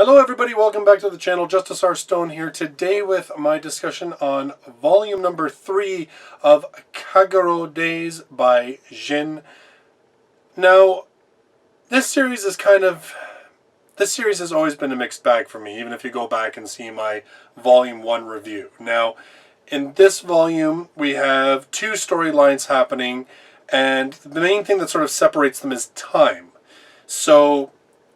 Hello everybody, welcome back to the channel. JustusRStone here today with my discussion on volume number 3 of Kagerou Daze by Jin. Now, this series has always been a mixed bag for me, even if you go back and see my volume 1 review. Now, in this volume, we have two storylines happening, and the main thing that sort of separates them is time. So,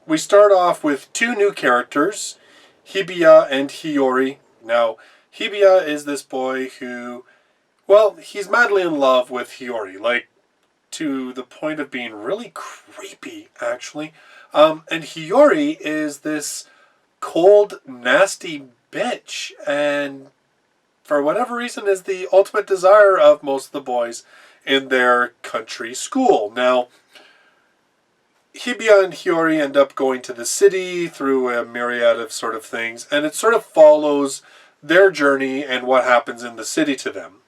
we start off with two new characters, Hibiya and Hiyori. Now, Hibiya is this boy who, well, he's madly in love with Hiyori, like, to the point of being really creepy, actually. And Hiyori is this cold, nasty bitch, and for whatever reason is the ultimate desire of most of the boys in their country school. Now, Hibiya and Hiyori end up going to the city through a myriad of sort of things, and it sort of follows their journey and what happens in the city to them.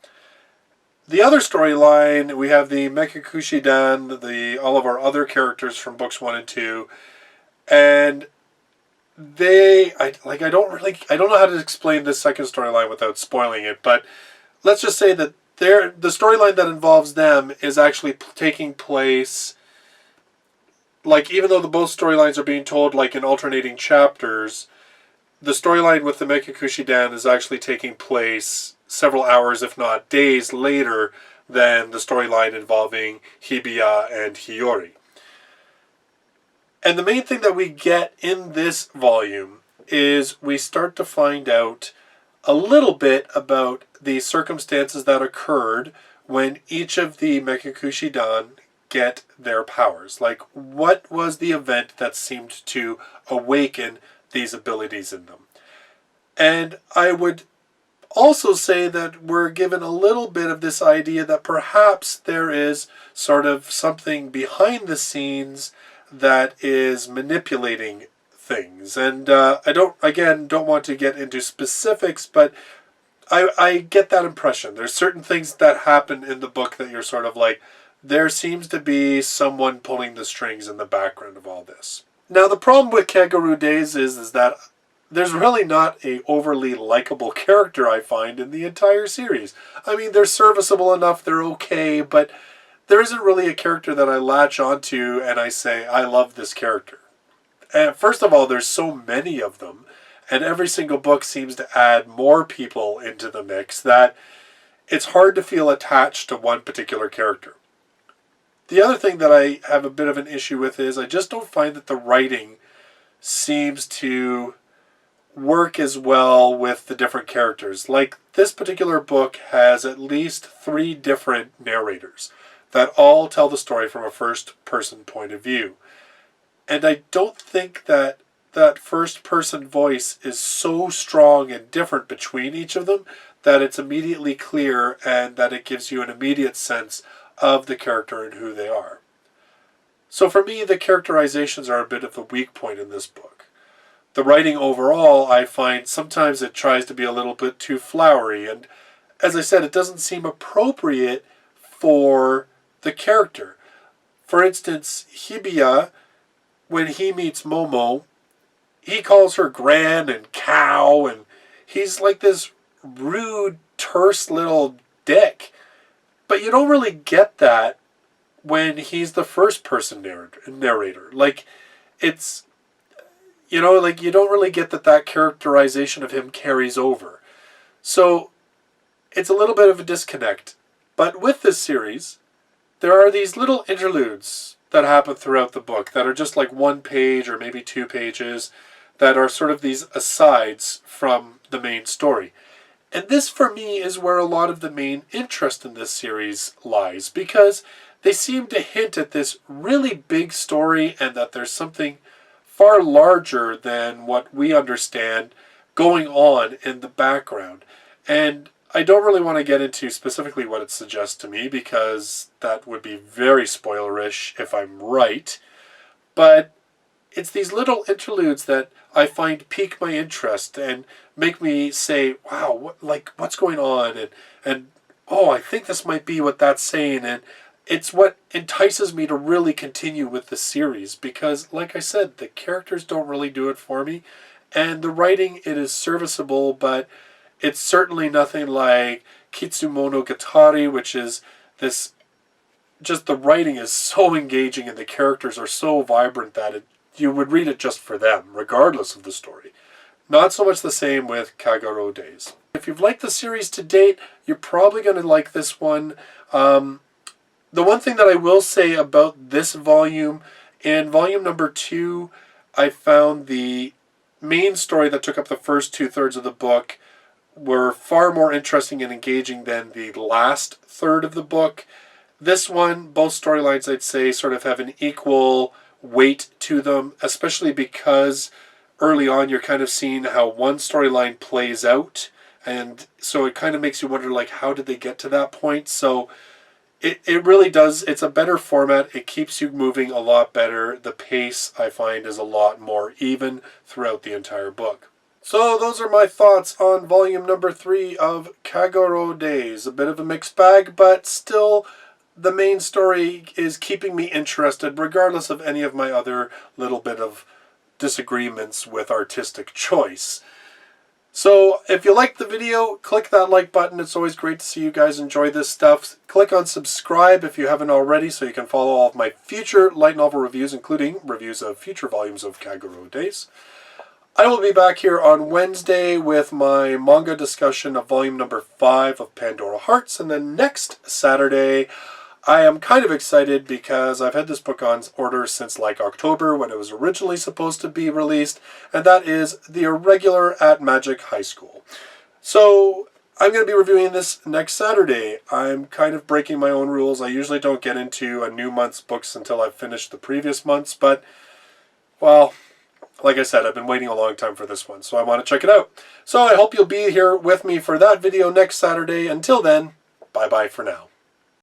The other storyline, we have the Mekakushidan, all of our other characters from books 1 and 2, and I don't know how to explain this second storyline without spoiling it, but let's just say that the storyline that involves them is actually taking place, like, even though both storylines are being told like in alternating chapters, the storyline with the Mekakushidan is actually taking place several hours, if not days, later than the storyline involving Hibiya and Hiyori. And the main thing that we get in this volume is we start to find out a little bit about the circumstances that occurred when each of the Mekakushidan get their powers. Like, what was the event that seemed to awaken these abilities in them? And I would also say that we're given a little bit of this idea that perhaps there is sort of something behind the scenes that is manipulating things. And I don't want to get into specifics, but I get that impression. There's certain things that happen in the book that you're sort of like, there seems to be someone pulling the strings in the background of all this. Now, the problem with Kagerou Daze is that there's really not a overly likable character, I find, in the entire series. I mean, they're serviceable enough, they're okay, but there isn't really a character that I latch onto and I say, I love this character. And first of all, there's so many of them, and every single book seems to add more people into the mix that it's hard to feel attached to one particular character. The other thing that I have a bit of an issue with is I just don't find that the writing seems to work as well with the different characters. Like, this particular book has at least 3 different narrators that all tell the story from a first-person point of view. And I don't think that that first-person voice is so strong and different between each of them that it's immediately clear and that it gives you an immediate sense of the character and who they are. So for me, the characterizations are a bit of the weak point in this book. The writing overall, I find sometimes it tries to be a little bit too flowery, and as I said, it doesn't seem appropriate for the character. For instance, Hibiya, when he meets Momo, he calls her Gran and Cow, and he's like this rude, terse little dick. But you don't really get that when he's the first-person narrator. Like, it's, you know, like, you don't really get that characterization of him carries over. So, it's a little bit of a disconnect. But with this series, there are these little interludes that happen throughout the book that are just like 1 page or maybe 2 pages that are sort of these asides from the main story. And this, for me, is where a lot of the main interest in this series lies, because they seem to hint at this really big story and that there's something far larger than what we understand going on in the background. And I don't really want to get into specifically what it suggests to me, because that would be very spoilerish if I'm right. But it's these little interludes that I find pique my interest and make me say, wow, what's going on? And oh, I think this might be what that's saying. And it's what entices me to really continue with the series because, like I said, the characters don't really do it for me. And the writing, it is serviceable, but it's certainly nothing like Kitsumonogatari, which is this, just the writing is so engaging and the characters are so vibrant that you would read it just for them, regardless of the story. Not so much the same with Kagerou Daze. If you've liked the series to date, you're probably going to like this one. The one thing that I will say about this volume, in volume number 2, I found the main story that took up the first 2/3 of the book were far more interesting and engaging than the last third of the book. This one, both storylines, I'd say, sort of have an equal weight to them, especially because early on you're kind of seeing how one storyline plays out, and so it kind of makes you wonder, like, how did they get to that point? So it really does, it's a better format, it keeps you moving a lot better, the pace, I find, is a lot more even throughout the entire book. So those are my thoughts on volume number 3 of Kagerou Daze. A bit of a mixed bag, but still the main story is keeping me interested, regardless of any of my other little bit of disagreements with artistic choice. So if you liked the video, click that like button. It's always great to see you guys enjoy this stuff. Click on subscribe if you haven't already so you can follow all of my future light novel reviews, including reviews of future volumes of Kagerou Daze. I will be back here on Wednesday with my manga discussion of volume number 5 of Pandora Hearts, and then next Saturday I am kind of excited because I've had this book on order since like October when it was originally supposed to be released, and that is The Irregular at Magic High School. So I'm going to be reviewing this next Saturday. I'm kind of breaking my own rules. I usually don't get into a new month's books until I've finished the previous month's, but, well, like I said, I've been waiting a long time for this one, so I want to check it out. So I hope you'll be here with me for that video next Saturday. Until then, bye-bye for now.